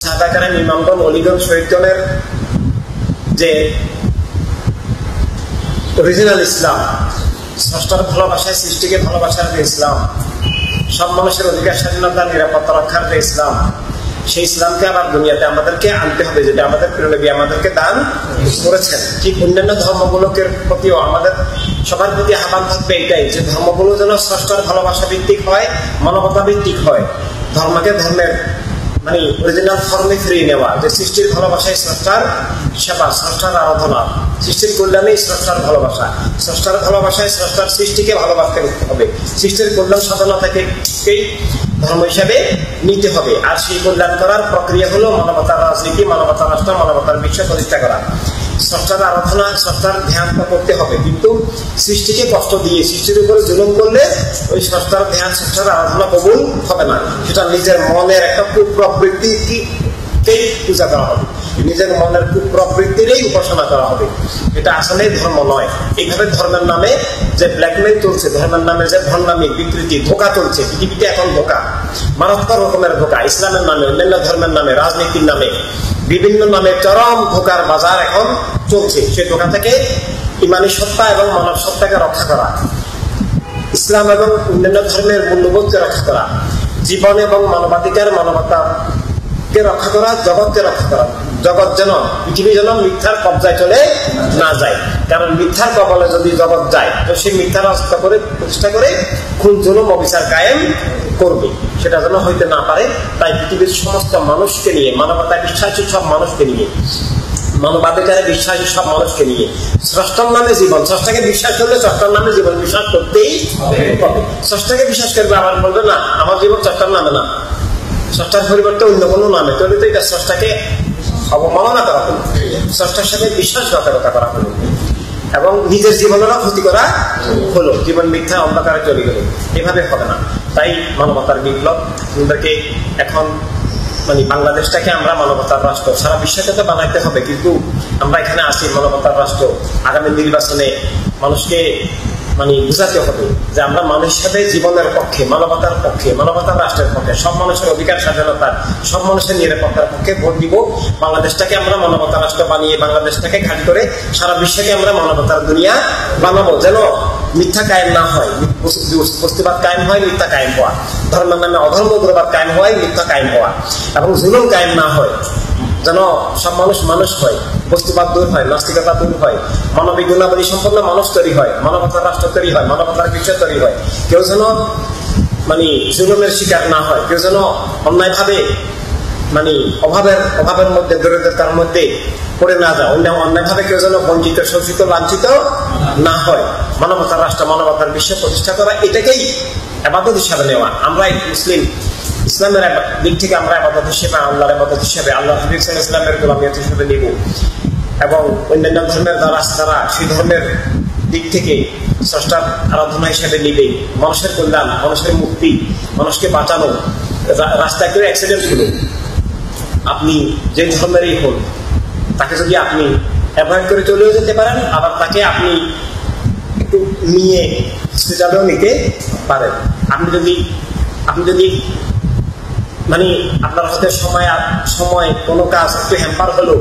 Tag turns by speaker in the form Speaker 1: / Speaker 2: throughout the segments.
Speaker 1: সাহাবায়ে ইমামগণ ওলিগণ শহীদগণের যে অরিজিনাল ইসলাম, স্রষ্টার ভালোবাসায় সৃষ্টিকে ভালোবাসার যে ইসলাম, সব মানুষের অধিকার স্বাধীনতা নিরাপত্তা রক্ষার যে ইসলাম, সেই ইসলামকে আবার দুনিয়াতে আমাদেরকে আনতে হবে, যেটা আমাদের প্রিয় নবী আমাদেরকে দান করেছেন। ঠিক অন্যান্য ধর্মগুলোকের প্রতিও আমাদের সবার প্রতি আহ্বান থাকবে এটাই, যে ধর্মগুলো যেন স্রষ্টার ভালোবাসা ভিত্তিক হয়, মানবতা ভিত্তিক হয়। ধর্মকে ধর্মের মানে অরিজিনাল ফর্মে ফিরিয়ে নেওয়া, যে সৃষ্টির ভালোবাসায় স্রষ্টার সেবা, স্রষ্টার আরাধনা, সৃষ্টির কল্যাণেই স্রষ্টার ভালোবাসা, স্রষ্টার ভালোবাসায় স্রষ্টার সৃষ্টিকে ভালোবাসতে হবে, সৃষ্টির কল্যাণ সাধনাটাকেই ধর্ম হিসাবে নিতে হবে। আর সেই কল্যাণ করার প্রক্রিয়া হলো মানবতার রাজনীতি, মানবতার রাষ্ট্র, মানবতার বিশ্ব প্রতিষ্ঠা করা। স্রষ্টার আরাধনা, স্রষ্টার ধ্যান করতে হবে, কিন্তু সৃষ্টিকে কষ্ট দিয়ে সৃষ্টির উপরে জুলুম করলে ওই স্রষ্টার ধ্যান, স্রষ্টার আরাধনা কবুল হবে না। সেটা নিজের মনের একটা কুপ্রবৃত্তিকেই পূজা করা হবে, নিজের মনের কুপ্রবৃত্তিরই উপাসনা করা হবে। এটা আসলে ধর্ম নয়। এইভাবে ধর্মের নামে যে ব্ল্যাকমেইল চলছে, ধর্মের নামে যে ভণ্ডামি, বিকৃতি, ধোঁকা চলছে পৃথিবীতে, এখন ধোঁকা, মারাত্মক রকমের ধোঁকা, ইসলামের নামে, অন্যান্য ধর্মের নামে, রাজনীতির নামে, বিভিন্ন নামে চরম ধোঁকার বাজার এখন চলছে। সেই ধোঁকা থেকে ইমানি সত্তা এবং মানব সত্তাকে রক্ষা করা, ইসলাম এবং অন্যান্য ধর্মের মূল্যবোধকে রক্ষা করা, জীবন এবং মানবাধিকার, মানবতাকে রক্ষা করা, জগৎকে রক্ষা করা, জগৎ যেন, পৃথিবী যেন মিথ্যার কবজায় চলে না যায়। কারণ মিথ্যার কবলে যদি জগৎ যায়, তো সেই মিথ্যা রাস্তা করে প্রতিষ্ঠা করে খুন জুলুম অবিচার কায়েম করবে, সেটা যেন হইতে না পারে। তাই পৃথিবীর সমস্ত মানুষকে নিয়ে, মানবতায় বিশ্বাসী সব মানুষকে নিয়ে, মানবাধিকারে বিশ্বাসী সব মানুষকে নিয়ে, স্রষ্টার নামে জীবন, স্রষ্টাকে বিশ্বাস করলে স্রষ্টার নামে জীবন বিশ্বাস করতেই হবে। স্রষ্টাকে বিশ্বাস করবে, আবার বলবে না আমার জীবন স্রষ্টার নামে না, স্রষ্টার পরিবর্তে অন্য কোনো নামে, তাহলে তো এটা স্রষ্টাকে অবমাননা করা হলো, স্রষ্টার সাথে বিশ্বাসঘাতকতা করা হলো এবং নিজের জীবনেরও ক্ষতি করা হলো, জীবন মিথ্যা অন্ধকারে চলে গেল। এভাবে হবে না। তাই মানবতার বিপ্লব আমাদেরকে এখন মানে বাংলাদেশটাকে আমরা মানবতার রাষ্ট্র, সারা বিশ্বকে তো বানাইতে হবে, কিন্তু আমরা এখানে আসি মানবতার রাষ্ট্র। আগামী নির্বাচনে মানুষকে মানে বুঝাতে হবে যে আমরা মানুষ হিসাবে জীবনের পক্ষে, মানবতার পক্ষে, মানবতার রাষ্ট্রের পক্ষে, সব মানুষের অধিকার স্বাধীনতার, সব মানুষের নিরাপত্তার পক্ষে ভোট দিব। বাংলাদেশটাকে আমরা মানবতার রাষ্ট্র বানিয়ে, বাংলাদেশটাকে ঘাঁটি করে সারা বিশ্বকে আমরা মানবতার দুনিয়া বানাবো, যেন মিথ্যা কায়েম না হয়, বস্তুবাদ কায়েম হয়, মিথ্যা কায়েম হওয়া, ধর্মের নামে অধর্ম উগ্রবাদ কায়েম হয়, মিথ্যা কায়েম হওয়া, এবং জুলুম কায়েম না হয়, যেন সব মানুষ মানুষ হয়, বস্তুবাদ দূর হয়, নাস্তিকতা দূর হয়, মানবিক গুণাবলী সম্পন্ন মানুষ তৈরি হয়, মানবতার রাষ্ট্র তৈরি হয়, মানবতার বিশ্ব তৈরি হয়। কেউ যেন মানে জুলুমের শিকার না হয়, কেউ যেন অন্যায়ভাবে মানে অভাবের মধ্যে, দরিদ্রতার মধ্যে পড়ে না যায়, অন্যায়ভাবে কেউ যেন বঞ্চিত, শোষিত, লাঞ্ছিত না হয়। মানবতার রাষ্ট্র, মানবতার বিশ্ব প্রতিষ্ঠা করা, এটাকেই ইবাদত হিসাবে নেওয়া। আমরা মুসলিম, ইসলামের দিক থেকে আমরা ইবাদত হিসেবে, আল্লাহর ইবাদত হিসেবে, আল্লাহ হাবিব সাল্লাল্লাহু আলাইহি ওয়াসাল্লামের গোলামিয়ত হিসেবে নিব, এবং অন্যান্য ধর্মের দ্বারা সেই ধর্মের দিক থেকে স্রষ্টার আরাধনা হিসেবে নিবে। মানুষের কল্যাণ, মানুষের মুক্তি, মানুষকে বাঁচানো। রাস্তায় কেউ অ্যাক্সিডেন্ট হলো, আপনি যে ধর্মেরই হন, তাকে যদি আপনি অ্যাভয়েড করে চলেও যেতে পারেন, আবার তাকে আপনি একটু নিয়ে হসপিটালেও নিতে পারেন। আপনি যদি মানে আপনার হাতে সময় কোনো কাজ একটু হ্যাম্পার হলো,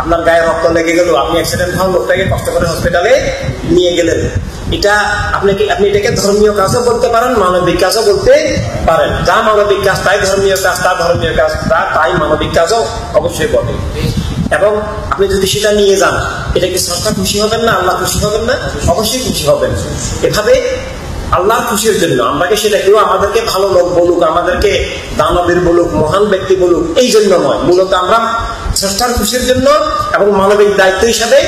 Speaker 1: আপনার গায়ে রক্ত লেগে গেল, আপনি অ্যাক্সিডেন্ট হওয়ার লোকটাকে কষ্ট করে হসপিটালে নিয়ে গেলেন, এটা আপনি এটাকে ধর্মীয় কাজও বলতে পারেন, মানবিক কাজও বলতে পারেন। যা মানবিক কাজ তাই ধর্মীয় কাজ, তা ধর্মীয় কাজ তাই মানবিক কাজও অবশ্যই বলে। এবং আপনি যদি সেটা নিয়ে যান, এটা কি স্রষ্টা খুশি হবেন না? আল্লাহ খুশি হবেন না? অবশ্যই খুশি হবেন। এভাবে আল্লাহর খুশির জন্য আমরাকে, সেটা কেউ আমাদেরকে ভালো লোক বলুক, আমাদেরকে দানবীর বলুক, মহান ব্যক্তি বলুক, এই জন্য নয়। মূলত আমরা স্রষ্টার খুশির জন্য এবং মানবিক দায়িত্ব হিসাবে,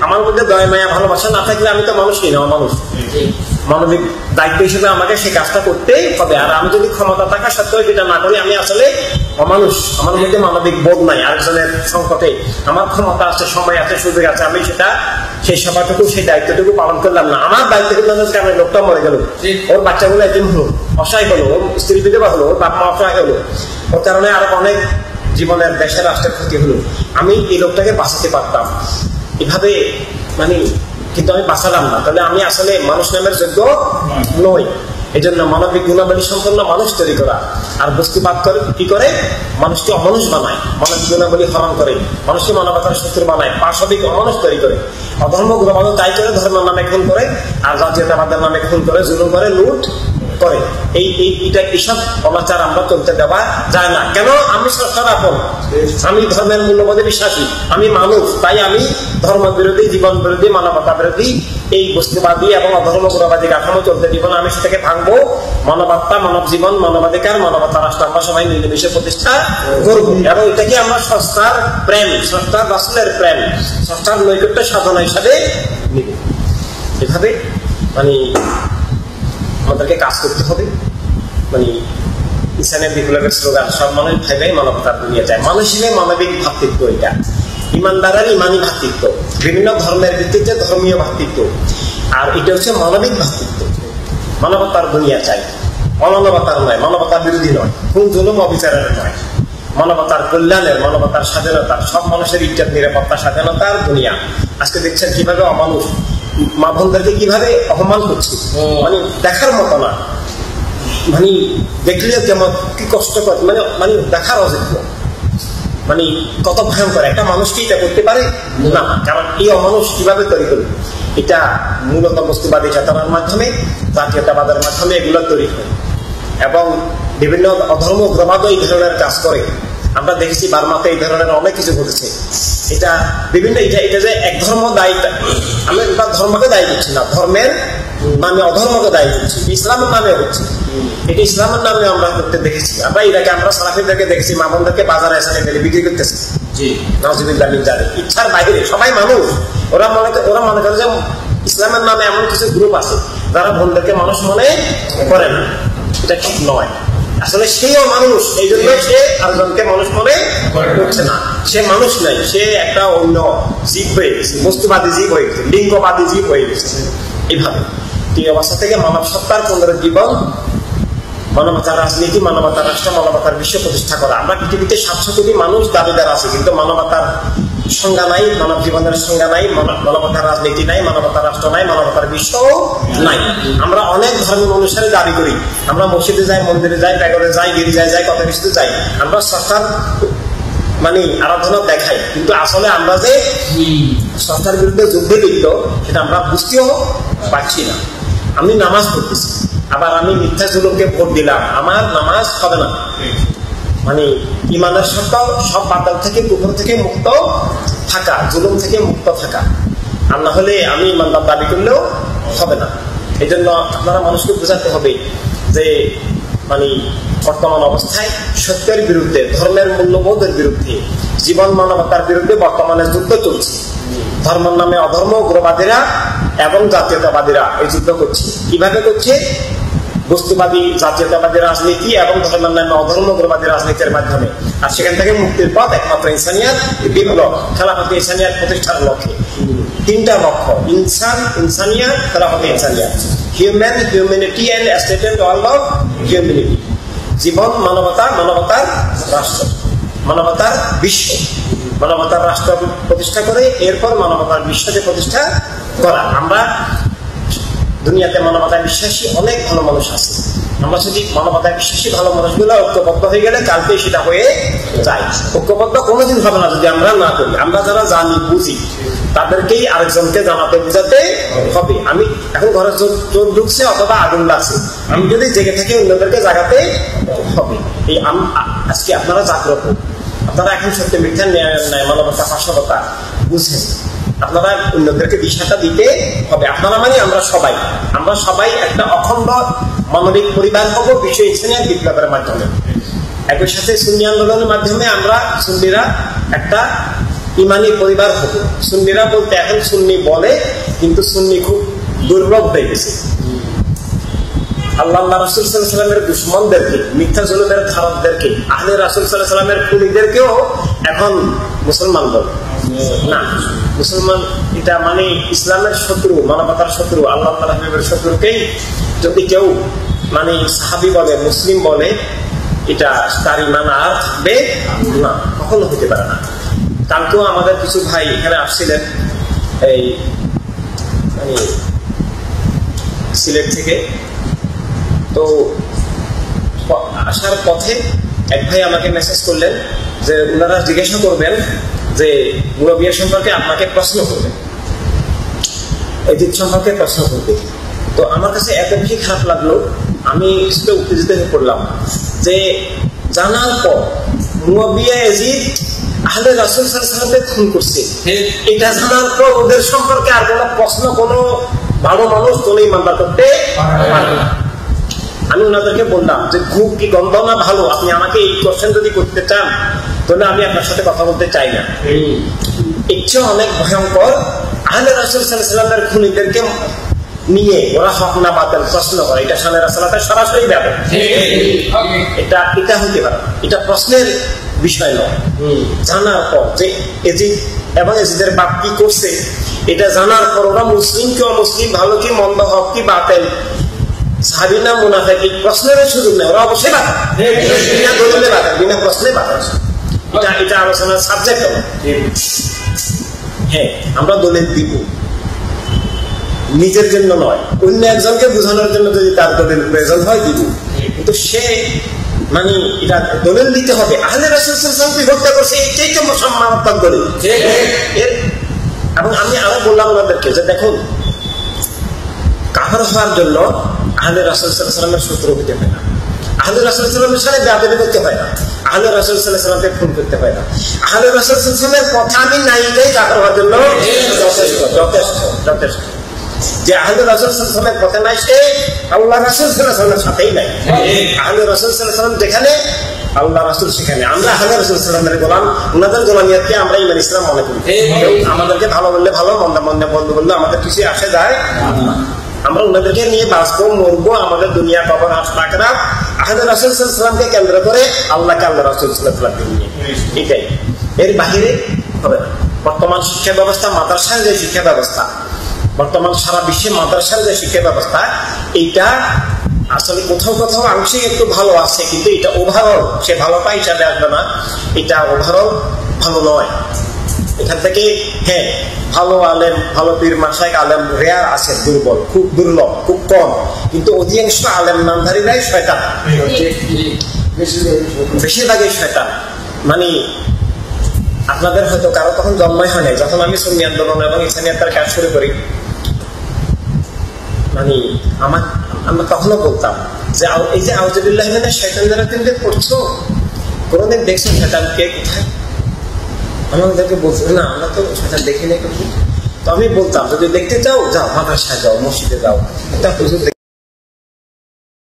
Speaker 1: আমার মধ্যে দয়া মায়া ভালোবাসা না থাকলে আমি তো মানুষই না, মানুষ। মানবিক দায়িত্ব হিসেবে আমাকে সেই কাজটা করতেই হবে। আর আমি যদি ক্ষমতা থাকা সত্ত্বেও সেটা না করি, আমি আসলে অমানুষ, আমার মধ্যে মানবিক বোধ নাই। আরেকজনের সংকটে আমার ক্ষমতা আছে, সময় আছে, সুযোগ আছে, আমি সেই সভাটুকু, সেই দায়িত্বটুকু পালন করলাম না। আমার দায়িত্ব করলাম কারণে লোকটা মরে গেল, ওর বাচ্চাগুলো একদিন হলো, অসহায় হলো, ওর স্ত্রী বিধবা হলো, ওর বাপ মা অসহায় হলো, ওর কারণে আরো অনেক জীবনের, দেশের, রাষ্ট্রের ক্ষতি হলো। আমি এই লোকটাকে বাঁচাতে পারতাম এভাবে, মানে কিন্তু আমি বাঁচালাম না, তাহলে আমি আসলে মানুষ নামের যোগ্য নই। এই জন্য মানবিক গুণাবলী সম্পন্ন মানুষ তৈরি করা। আর বস্তুবাদ করে কি করে? মানুষকে অমানুষ বানায়, মানবিক গুণাবলী হরণ করে, মানুষকে মানবতার শত্রু বানায়, পাশবিক অমানুষ তৈরি করে। অধর্ম গুণবাদ তাই করে, ধর্মের নামে খুন করে, আর জাতীয়তাবাদের নামে খুন করে, জুলুম করে, লুট করে। এইসব অনাচার আমরা চলতে দেওয়া যায় না। কেন? আমি স্রষ্টার আপন, আমি ধর্মের মূল্যবোধে বিশ্বাসী, আমি মানুষ, তাই আমি ধর্ম বিরোধী, জীবন বিরোধী, মানবতা বিরোধী এই বস্তুবাদী এবং অধর্ম গুণবাদী কাঠামো চলতে দিব না। আমি সেটাকে ভাঙবো। মানবতা, মানব জীবন, মানবাধিকার, মানবতা রাষ্ট্র আমরা সবাই মিলেমিশে প্রতিষ্ঠা করবো। এবং এটাকে আমরা স্রষ্টার প্রেম, স্রষ্টার রাসূলের প্রেম, স্রষ্টার নৈকট্য সাধনা হিসাবে নিব। এভাবে মানে আমাদেরকে কাজ করতে হবে। মানে ইসলামের বিপ্লবের স্লোগান, সব মানুষ ভাই ভাই, মানবতার দুনিয়া চায়। মানুষ হিসেবে মানবিক ভ্রাতৃত্ব, এটা ইমানদারের ইমানি ভ্রাতৃত্ব, বিভিন্ন ধর্মের ভিত্তিতে ধর্মীয় ভ্রাতৃত্ব, আর এটা হচ্ছে মানবিক ভ্রাতৃত্ব। মানবতার দুনিয়া চাই, অমানবতার নয়, মানবতার বিরোধী নয়, কোন জুলুম অবিচারের নয়, মানবতার কল্যাণের, মানবতার স্বাধীনতার, সব মানুষের ইজ্জত নিরাপত্তা স্বাধীনতার দুনিয়া। আজকে দেখছেন কিভাবে অমানুষ মা বোনদেরকে কিভাবে অপমান করছে, মানে দেখার মতো না। মানে দেখলে কেমন কি কষ্টকর, মানে মানে দেখার অযোগ্য, মানে কত ভয়ঙ্কর। একটা মানুষ কি এটা করতে পারে না? কারণ এই অমানুষ কিভাবে তৈরি করবে? এটা মূলত বস্তুবাদী চেতনার মাধ্যমে, জাতীয়তাবাদের মাধ্যমে এগুলো তৈরি হয়। এবং বিভিন্ন অধর্ম উগ্রবাদ এই ধরনের কাজ করে। আমরা দেখেছি বার্মাতে এই ধরনের অনেক কিছু ঘটেছে। এটা বিভিন্ন এটা যে এক ধর্ম দায়ী, আমি ধর্মকে দায়ী করছি না, ধর্মের নামে অধর্মকে দায়ী করছি, ইসলামের নামে হচ্ছে। এটা ইসলামের নামে আমরা করতে দেখেছি। আমরা ইরাকে আমরা সালাফিদেরকে দেখেছি মা বোনদেরকে বাজারে এসে ফেলে বিক্রি করতেছে, নাউজুবিল্লাহ মিন যালিক, ইচ্ছার বাইরে। সবাই মানুষ, ওরা মনে করে যে ইসলামের নামে এমন কিছু গ্রুপ আছে যারা বোনদেরকে মানুষ মনে করে না। এটা ঠিক নয়। আসলে সেও মানুষ, এই জন্য সে আরেকজনকে মানুষ মনে করছে না। সে মানুষ নাই, সে একটা অন্য জীব হয়ে গেছে, বস্তুবাদী জীব হয়ে গেছে, লিঙ্গবাদী জীব হয়ে গেছে। এইভাবে এই অবস্থা থেকে মানব সত্তার পুনরুজ্জীবন, মানবতার রাজনীতি, মানবতার রাষ্ট্র, মানবতার বিশ্ব প্রতিষ্ঠা করা। আমরা পৃথিবীতে 700 কোটি মানুষ দাবিদার আছে, কিন্তু মানবতার সংজ্ঞা নাই, মানব জীবনের সংজ্ঞা নাই, মানবতার রাজনীতি নাই, মানবতার রাষ্ট্র নাই, মানবতার বিশ্ব নাই। আমরা অনেক ধর্মের অনুসারে দাবি করি, আমরা মসজিদে যাই, মন্দিরে যাই, প্যাগোডে যাই, গির্জায় যাই, কত কিছুতে যাই, আমরা সরকার মানে আরাধনা দেখাই, কিন্তু আসলে আমরা যে সরকার বিরুদ্ধে যুদ্ধে লিপ্ত সেটা আমরা বুঝতেও পারছি না। আমি নামাজ পড়তেছি, আবার আমি মিথ্যা জুলুমকে ভোট দিলাম, আমার নামাজ হবে না। মানে ইমানের শর্ত সব বাতিল থেকে, কুফর থেকে মুক্ত থাকা, জুলুম থেকে মুক্ত থাকা, আর না হলে আমি ইমানদার দাবি করলেও হবে না। এই জন্য আপনারা মানুষকে বোঝাতে হবে যে মানে বর্তমান অবস্থায় সত্যের বিরুদ্ধে, ধর্মের মূল্যবোধের বিরুদ্ধে, জীবন মানবতার বিরুদ্ধে বর্তমানে যুদ্ধ চলছে। ধর্মের নামে অধর্ম উগ্রবাদীরা এবং জাতীয়তাবাদীরা এই যুদ্ধ করছে। কিভাবে করছে? বস্তুবাদী জাতীয়তাবাদী রাজনীতি এবং ধর্মের নামে অধর্ম উগ্রবাদী রাজনীতির মাধ্যমে। আর সেখান থেকে মুক্তির পথ একমাত্র ইনসানিয়াত বিপ্লব, খেলাফতে ইনসানিয়াত প্রতিষ্ঠার লক্ষ্যে। 3টা লক্ষ্য: ইনসান, ইনসানিয়াত, খেলাফতে ইনসানিয়াত। Human, humanity and state and world of humanity. জীবন, মানবতা, মানবতার রাষ্ট্র, মানবতার বিশ্ব, মানবতার রাষ্ট্র প্রতিষ্ঠা করে এরপর মানবতার বিশ্বকে প্রতিষ্ঠা করা। আমরা দুনিয়াতে মানবতায় বিশ্বাসী অনেক ভালো মানুষ আছে। আমরা যদি মানবতায় বিশ্বাসী ভালো মানুষগুলো ঐক্যবদ্ধ হয়ে গেলে কালকে সেটা হয়ে যায়। ঐক্যবদ্ধ কোনোদিন হবে না যদি আমরা না করি। আমরা যারা জানি বুঝি তাদেরকেই আরেকজনকে জানাতে বুঝাতে হবে। আমি এখন ঘরে চোর ঢুকছে অথবা আগুন লাগছে, আমি যদি জেগে থাকি অন্যদেরকে জাগাতে হবে। এই আজকে আপনারা জাগ্রত, আপনারা এখন সত্য মিথ্যা ন্যায় মানবতা পাশবতা বুঝেন, আপনারা অন্যদেরকে দিশাটা দিতে হবে। আপনারা মানে আমরা সবাই একটা অখণ্ড মানবিক পরিবার হবো বিশ্ব ইসলামিক বিপ্লবের মাধ্যমে। একই সাথে সুন্নি আন্দোলনের মাধ্যমে আমরা সুন্নিরা একটা ইমানি পরিবার হব। সুন্নিরা বলতে এখন সুন্নি বলে, কিন্তু সুন্নি খুব দুর্লভ হয়ে গেছে। আল্লাহ রাসূল সাল্লাল্লাহু আলাইহি ওয়াসাল্লামের দুশমনদেরকে, মিথ্যা জুলুমের ধারকদেরকে, আহলে রাসূল সাল্লাল্লাহু আলাইহি ওয়াসাল্লামের খুনিদেরকেও এখন মুসলমান বলে না। মুসলমান এটা মানে ইসলামের শত্রু, মানবতার শত্রু, আল্লাহ হাবিবের শত্রুকেই যদি কেউ মানে সাহাবী বলে, মুসলিম বলে, এটা তার ঈমান আর থাকবে না, কখনো হতে পারে না। কালকেও আমাদের কিছু ভাই এখানে আসছিলেন, এই সিলেট থেকে। তো আসার পথে এক ভাই আমাকে মেসেজ করলেন যে ওনারা জিজ্ঞাসা করবেন যে মুরব্বিয়া সম্পর্কে আপনাকে প্রশ্ন করবেন, এজিদ সম্পর্কে প্রশ্ন করবে। তো আমার কাছে এত বেশি খারাপ লাগলো, আমি কিছুটা উত্তেজিত হয়ে পড়লাম যে জানার পর মুয়াবিয়া এজিদ আহলে রাসূল সাল্লাল্লাহু আলাইহি ওয়াসাল্লামকে খুন করছে, এটা জানার পর ওদের সম্পর্কে আর কোনো প্রশ্ন কোনো ভালো মানুষ কোনো ইমানদার করতে পারে না। আমি ওনাদেরকে বললাম যে খুব কি গন্ধ না ভালো, আপনি আমাকে এই কোশ্চেন যদি করতে চান তাহলে আমি আপনার সাথে কথা বলতে চাই না। ইচ্ছে অনেক ভয়ঙ্কর, আহলে রাসূল সাল্লাল্লাহু আলাইহি ওয়াসাল্লামের খুনিদেরকে নিয়ে ওরা হক না বাতিল প্রশ্ন করে, এটা শানে রাসূলুল্লাহর সরাসরি ব্যাপার, এটা হতে পারে, এটা প্রশ্নের বিষয় নয়। জানার পর যে এজিদ এবং এজিদের বাপ কি করছে এটা জানার পর ওরা মুসলিম কি অমুসলিম, ভালো কি মন্দ, হক কি বাতিল, সাহাবী না মুনাফিক, প্রশ্নের সুযোগ নেই, ওরা অবশ্যই বাতিল, বিনা দলিলে বাতিল, বিনা প্রশ্নে বাতিল। এটা আলোচনার সাবজেক্ট হবে। হ্যাঁ, আমরা দলিল দিব নিজের জন্য নয়, অন্য একজনকে বোঝানোর জন্য যদি তার দলিল প্রয়োজন হয় দিব, কিন্তু সে মানে এটা দলিল দিতে হবে আহলে রাসূল সাল্লাল্লাহু আলাইহি ওয়াসাল্লাম হত্যা করছে, এটাই তো সম্মানাত্মক দলিল। এবং আমি আরো বললাম ওনাদেরকে যে দেখুন, কাফের হওয়ার জন্য আহলে রাসূল সাল্লাল্লাহু আলাইহি ওয়াসাল্লামের শত্রু হতে হয় না, আহলে রাসূল সাল্লাল্লাহু আলাইহি ওয়াসাল্লামের সাথে বেয়াদবি করতে হয় না, আহলে রাসূল সাল্লাল্লাহু আলাইহি ওয়াসাল্লামকে খুন করতে হয় না, আহলে রাসূল সাল্লাল্লাহু আলাইহি ওয়াসাল্লামের কথা আমি নাই এটাই কাফের হওয়ার জন্য যথেষ্ট। যে আহলে রাসূল সাল্লাল্লাহু আলাইহি ওয়াসাল্লামের কথা নাই সে আল্লাহ রাসূল সাল্লাল্লাহু আলাইহি ওয়াসাল্লামের সাথেই নাই। আহলে রাসূল সাল্লাল্লাহু আলাইহি ওয়াসাল্লাম যেখানে আল্লাহ রাসূল সেখানে, আমরা আহলে রাসূল সাল্লাল্লাহু আলাইহি ওয়াসাল্লামের গোলাম, ওনাদের গোলামিয়াতকে আমরা ঈমান ইসলাম মনে করি। আমাদেরকে ভালো বললে ভালো, মন্দ মন্দ বন্ধ বললে আমাদের কিছু আসে যায় না, আমরা ওনাদেরকে নিয়ে বাঁচবো মরবো, আমাদের দুনিয়া কবর আখেরাত আহলে রাসূল সাল্লাল্লাহু আলাইহি ওয়াসাল্লামকে কেন্দ্র করে, আল্লাহকে আল্লাহ রাসূল সাল্লাল্লাহু আলাইহি ওয়াসাল্লামকে নিয়ে, এটাই, এর বাহিরে হবে না। বর্তমান শিক্ষা ব্যবস্থা, মাদ্রাসার যে শিক্ষা ব্যবস্থা, বর্তমান সারা বিশ্বে মাদ্রাসার যে শিক্ষা ব্যবস্থা, এইটা আসলে কোথাও কোথাও আংশিক একটু ভালো আছে, কিন্তু এটা ওভারঅল সে ভালো পায় হিসাবে আসবে না, এটা ওভারঅল ভালো নয়। এখান থেকে হ্যাঁ ভালো আলেম, ভালো পীর মাশায়েখ আলেম রেয়ার আছে, দুর্বল, খুব দুর্লভ, খুব কম, কিন্তু অধিকাংশ আলেম নামধারীরাই শয়তান, বেশিরভাগই শয়তান। মানে আপনাদের হয়তো কারো তখন জন্মই হয় নাই, যখন আমি সুন্নি আন্দোলন এবং ইসলামিয়াতের কাজ শুরু করি, মানে আমরা তখনও বলতাম যে এই যে আউযুবিল্লাহ মিনাশ শাইতানির রাজিম পড়ছো, কোনদিন দেখছেন শয়তানকে কোথায়? আমাদেরকে বলছে না, আমরা তো শয়তান দেখি নাই। তো আমি বলতাম যদি দেখতে চাও যাও মাদ্রাসায় যাও, মসজিদে যাও, একটা হুজুর